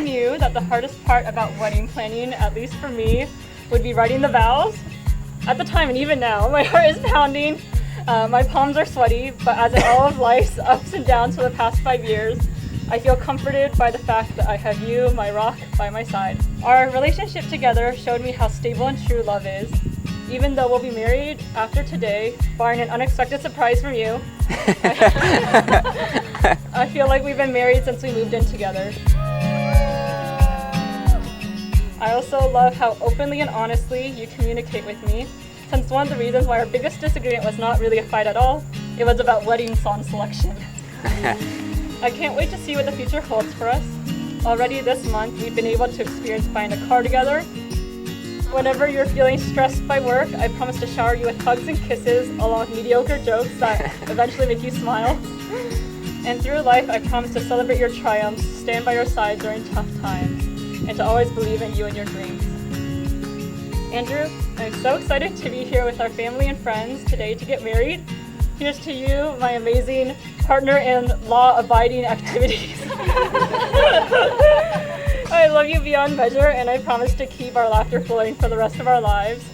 knew that the hardest part about wedding planning, at least for me, would be writing the vows. At the time, and even now, my heart is pounding, my palms are sweaty, but as in all of life's ups and downs for the past 5 years, I feel comforted by the fact that I have you, my rock, by my side. Our relationship together showed me how stable and true love is. Even though we'll be married after today, barring an unexpected surprise from you, I feel like we've been married since we moved in together. I also love how openly and honestly you communicate with me, since one of the reasons why our biggest disagreement was not really a fight at all, it was about wedding song selection. I can't wait to see what the future holds for us. Already this month, we've been able to experience buying a car together. Whenever you're feeling stressed by work, I promise to shower you with hugs and kisses, along with mediocre jokes that eventually make you smile. And through life, I promise to celebrate your triumphs, stand by your side during tough times, and to always believe in you and your dreams. Andrew, I'm so excited to be here with our family and friends today to get married. Here's to you, my amazing partner in law-abiding activities. I love you beyond measure, and I promise to keep our laughter flowing for the rest of our lives.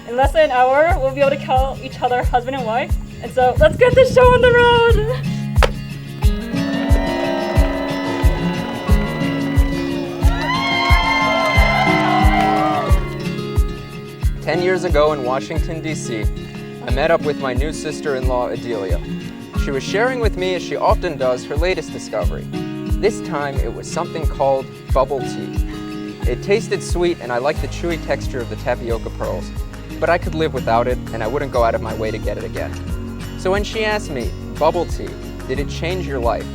In less than an hour, we'll be able to call each other husband and wife. And so let's get this show on the road! 10 years ago in Washington, D.C., I met up with my new sister-in-law, Adelia. She was sharing with me, as she often does, her latest discovery. This time, it was something called bubble tea. It tasted sweet, and I liked the chewy texture of the tapioca pearls, but I could live without it, and I wouldn't go out of my way to get it again. So when she asked me, bubble tea, did it change your life?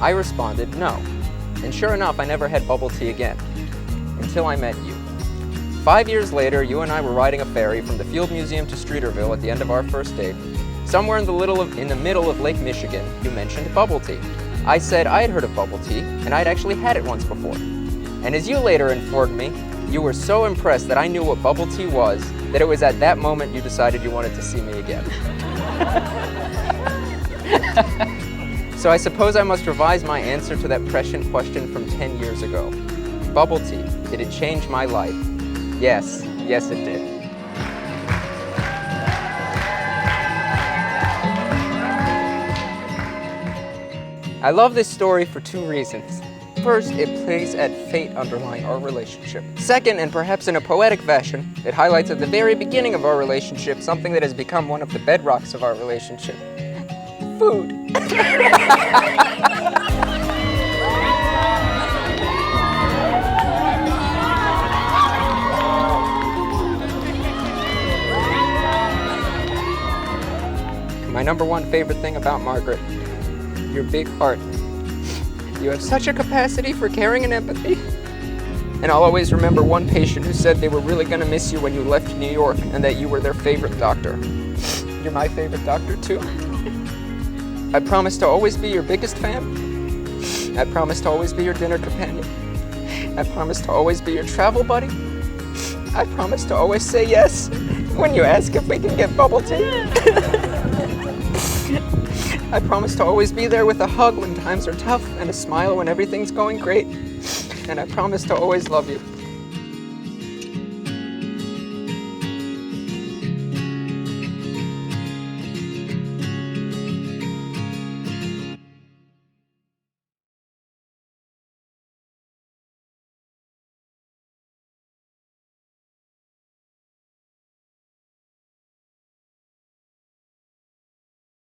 I responded, no. And sure enough, I never had bubble tea again, until I met you. 5 years later, you and I were riding a ferry from the Field Museum to Streeterville at the end of our first date. Somewhere in the middle of Lake Michigan, you mentioned bubble tea. I said I had heard of bubble tea, and I'd actually had it once before. And as you later informed me, you were so impressed that I knew what bubble tea was, that it was at that moment you decided you wanted to see me again. So I suppose I must revise my answer to that prescient question from 10 years ago. Bubble tea, did it change my life? Yes, yes it did. I love this story for 2 reasons. First, it plays at fate underlying our relationship. Second, and perhaps in a poetic fashion, it highlights at the very beginning of our relationship something that has become one of the bedrocks of our relationship. Food. My number 1 favorite thing about Margaret, your big heart. You have such a capacity for caring and empathy. And I'll always remember one patient who said they were really going to miss you when you left New York and that you were their favorite doctor. You're my favorite doctor too. I promise to always be your biggest fan. I promise to always be your dinner companion. I promise to always be your travel buddy. I promise to always say yes when you ask if we can get bubble tea. I promise to always be there with a hug when times are tough and a smile when everything's going great. And I promise to always love you.